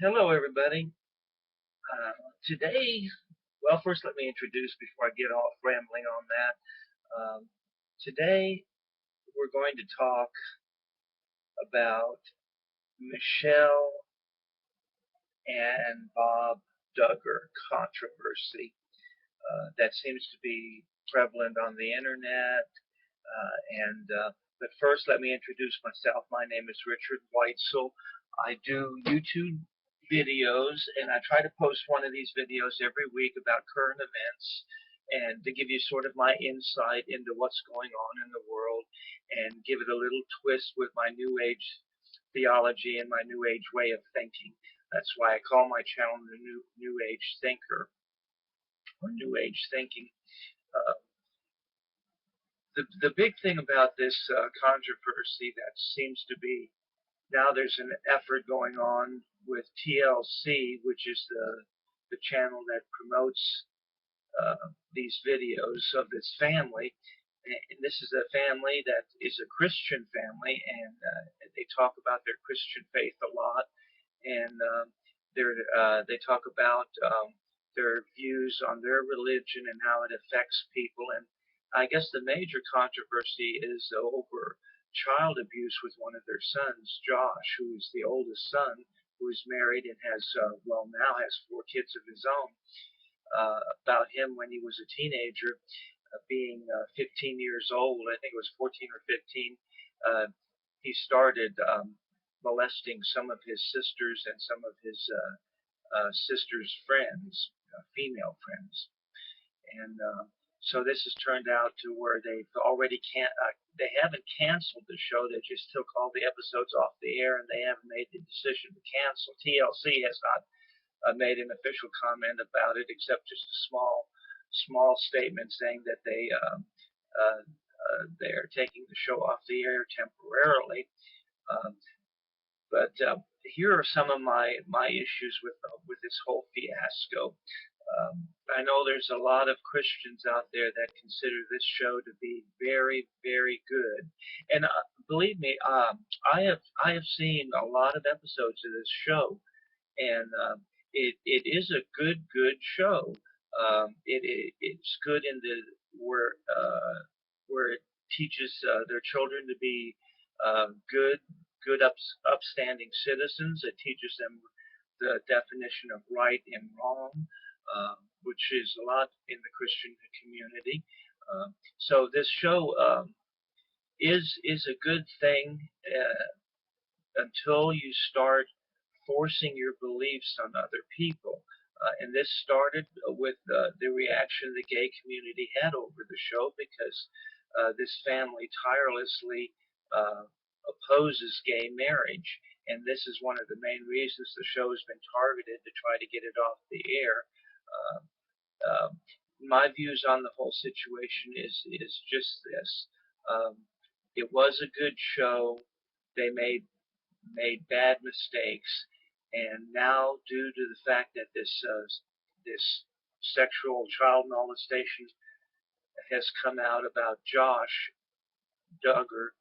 Hello, everybody. Today, well, first let me introduce before I get off rambling on that. Today, we're going to talk about Michelle and Bob Duggar controversy that seems to be prevalent on the internet. But first, let me introduce myself. My name is Richard Weitzel. I do YouTube videos, and I try to post one of these videos every week about current events and to give you sort of my insight into what's going on in the world and give it a little twist with my New Age theology and my New Age way of thinking. That's why I call my channel the New Age Thinker or New Age Thinking. Uh, the big thing about this controversy that seems to be now there's an effort going on with TLC, which is the channel that promotes these videos of this family. And this is a family that is a Christian family, and they talk about their Christian faith a lot, and they talk about their views on their religion and how it affects people. And I guess the major controversy is over child abuse with one of their sons, Josh, who is the oldest son, who is married and has, well, now has 4 kids of his own. About him when he was a teenager, being 15 years old, I think it was 14 or 15, he started molesting some of his sisters and some of his sister's friends, female friends. And so this has turned out to where they haven't canceled the show. They just took all the episodes off the air, and they haven't made the decision to cancel. TLC has not made an official comment about it, except just a small statement saying that they are taking the show off the air temporarily. Um, but here are some of my issues with this whole fiasco. I know there's a lot of Christians out there that consider this show to be very, very good, and believe me, I have seen a lot of episodes of this show, and it is a good show. It's good in the where it teaches their children to be good upstanding citizens. It teaches them the definition of right and wrong, which is a lot in the Christian community. So this show is a good thing until you start forcing your beliefs on other people. And this started with the reaction the gay community had over the show because this family tirelessly opposes gay marriage. And this is one of the main reasons the show has been targeted to try to get it off the air. Uh, uh, my views on the whole situation is just this. Um, it was a good show. They made bad mistakes, and now due to the fact that this sexual child molestation has come out about Josh Duggar,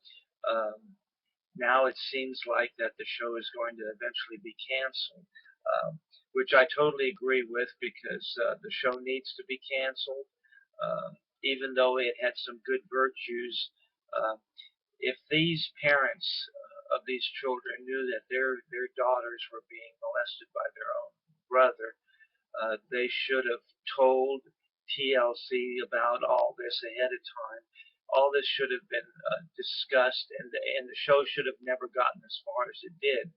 now it seems like that the show is going to eventually be canceled, which I totally agree with because the show needs to be canceled, even though it had some good virtues. Uh, if these parents of these children knew that their daughters were being molested by their own brother, they should have told TLC about all this ahead of time. All this should have been discussed, and the show should have never gotten as far as it did.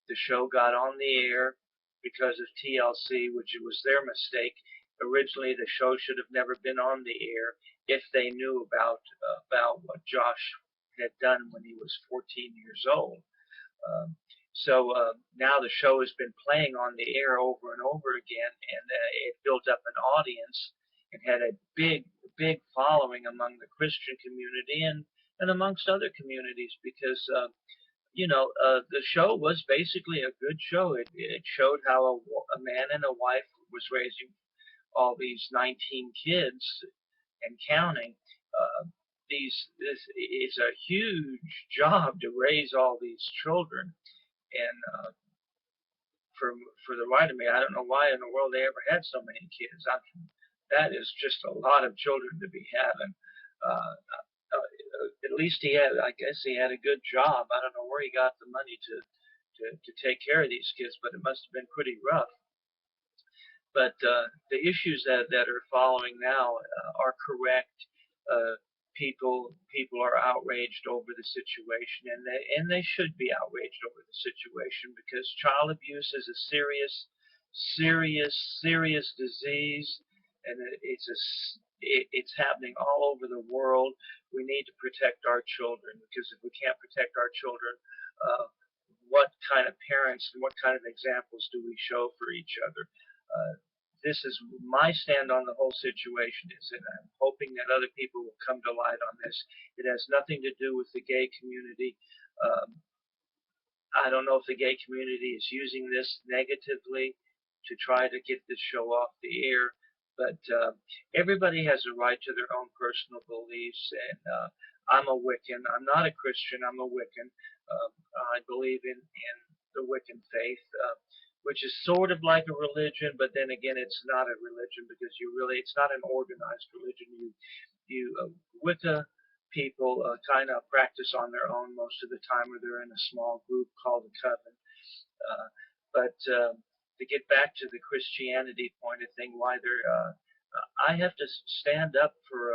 The show got on the air because of TLC, which it was their mistake. Originally, the show should have never been on the air if they knew about what Josh had done when he was 14 years old. Um, so now the show has been playing on the air over and over again, and it built up an audience and had a big following among the Christian community and amongst other communities because the show was basically a good show. It showed how a man and a wife was raising all these 19 kids and counting. Uh, this is a huge job to raise all these children, and for for the right of me. I don't know why in the world they ever had so many kids. That is just a lot of children to be having. Uh, at least he had, I guess he had a good job. I don't know where he got the money to take care of these kids, but it must have been pretty rough. But the issues that are following now are correct. Uh, people are outraged over the situation, and they should be outraged over the situation because child abuse is a serious disease, and it's happening all over the world. We need to protect our children because if we can't protect our children, what kind of parents and what kind of examples do we show for each other? This is my stand on the whole situation is, and I'm hoping that other people will come to light on this. It has nothing to do with the gay community. Um, I don't know if the gay community is using this negatively to try to get this show off the air, but everybody has a right to their own personal beliefs, and I'm a Wiccan. I'm not a Christian. I'm a Wiccan. Um, I believe in the Wiccan faith, which is sort of like a religion, but then again, it's not a religion because it's not an organized religion. Wicca people kind of practice on their own most of the time, or they're in a small group called a coven. But to get back to the Christianity point of thing, I have to stand up for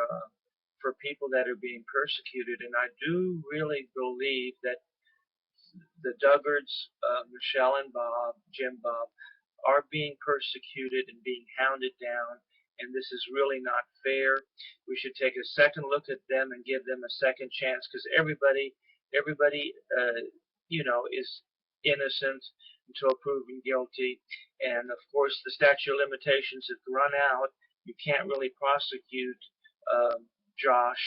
people that are being persecuted, and I do really believe that the Duggards, Michelle and Bob, Jim Bob, are being persecuted and being hounded down, and this is really not fair. We should take a second look at them and give them a second chance because everybody, is innocent until proven guilty, and of course the statute of limitations has run out. You can't really prosecute Josh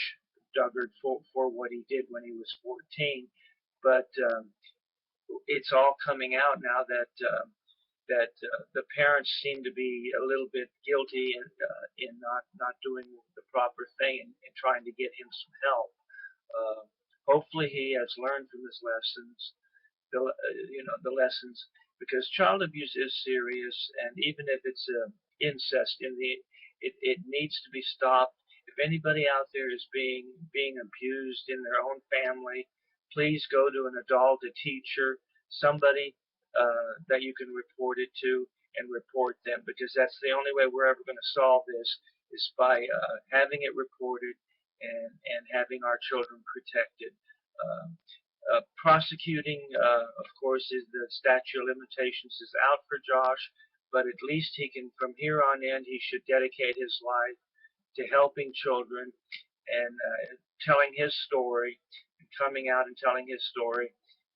Duggar for what he did when he was 14, but it's all coming out now that the parents seem to be a little bit guilty in not doing the proper thing and trying to get him some help. Hopefully, he has learned from his lessons, the lessons, because child abuse is serious, and even if it's incest, it needs to be stopped. If anybody out there is being abused in their own family, please go to an adult, a teacher, somebody that you can report it to and report them, because that's the only way we're ever going to solve this is by having it reported and having our children protected. Prosecuting, of course, is the statute of limitations is out for Josh, but at least he can, from here on in, he should dedicate his life to helping children and telling his story, and coming out and telling his story,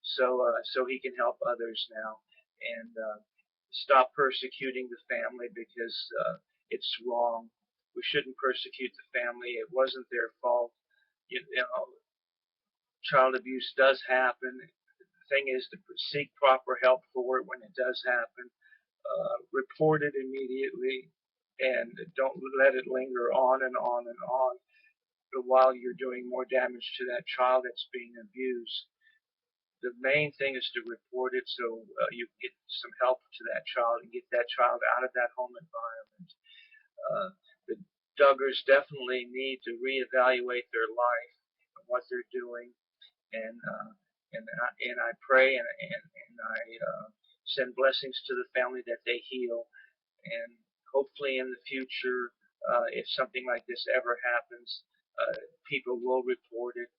so he can help others now and stop persecuting the family because it's wrong. We shouldn't persecute the family. It wasn't their fault. You know, child abuse does happen. The thing is to seek proper help for it when it does happen. Report it immediately and don't let it linger on and on and on while you're doing more damage to that child that's being abused. The main thing is to report it so you get some help to that child and get that child out of that home environment. The Duggars definitely need to reevaluate their life and what they're doing, and I pray and I send blessings to the family that they heal, and hopefully in the future, if something like this ever happens, people will report it,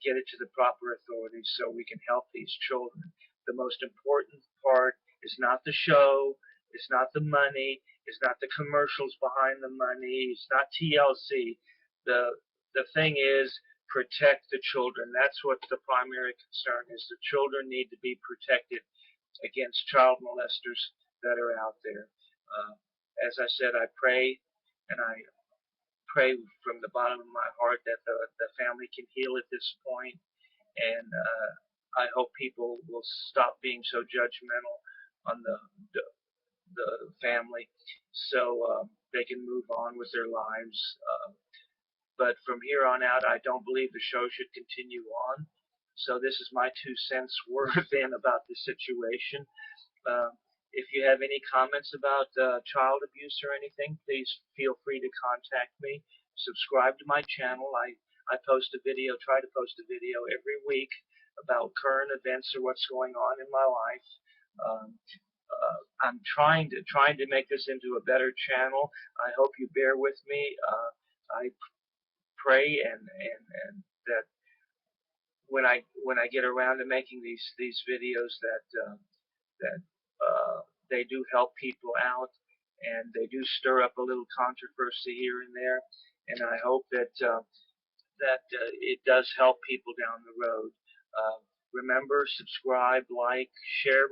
get it to the proper authorities so we can help these children. The most important part is not the show, it's not the money, it's not the commercials behind the money, it's not TLC. The thing is protect the children. That's what the primary concern is. The children need to be protected against child molesters that are out there. As I said, I pray and I pray from the bottom of my heart that the family can heal at this point, and I hope people will stop being so judgmental on the family so they can move on with their lives. But from here on out, I don't believe the show should continue on. So this is my 2 cents worth in about the situation. Uh, If you have any comments about child abuse or anything, please feel free to contact me. Subscribe to my channel. I post a video, try to post a video every week about current events or what's going on in my life. Um, I'm trying to make this into a better channel. I hope you bear with me. I pray and that when I get around to making these videos that they do help people out, and they do stir up a little controversy here and there, and I hope that it does help people down the road. Uh, Remember, subscribe, like, share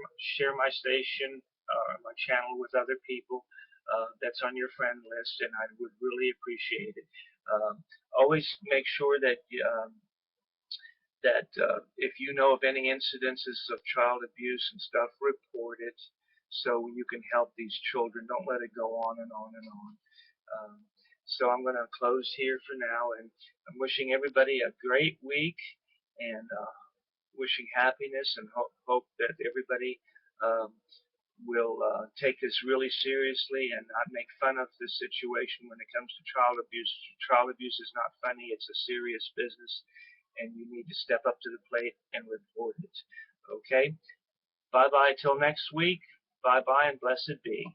my station, my channel with other people that's on your friend list, and I would really appreciate it. Always make sure that if you know of any incidences of child abuse and stuff, report it so you can help these children. Don't let it go on and on and on. So I'm going to close here for now, and I'm wishing everybody a great week, and wishing happiness, and hope that everybody will take this really seriously and not make fun of the situation when it comes to child abuse. Child abuse is not funny. It's a serious business, and you need to step up to the plate and report it. Okay? Bye-bye till next week. Bye-bye and blessed be.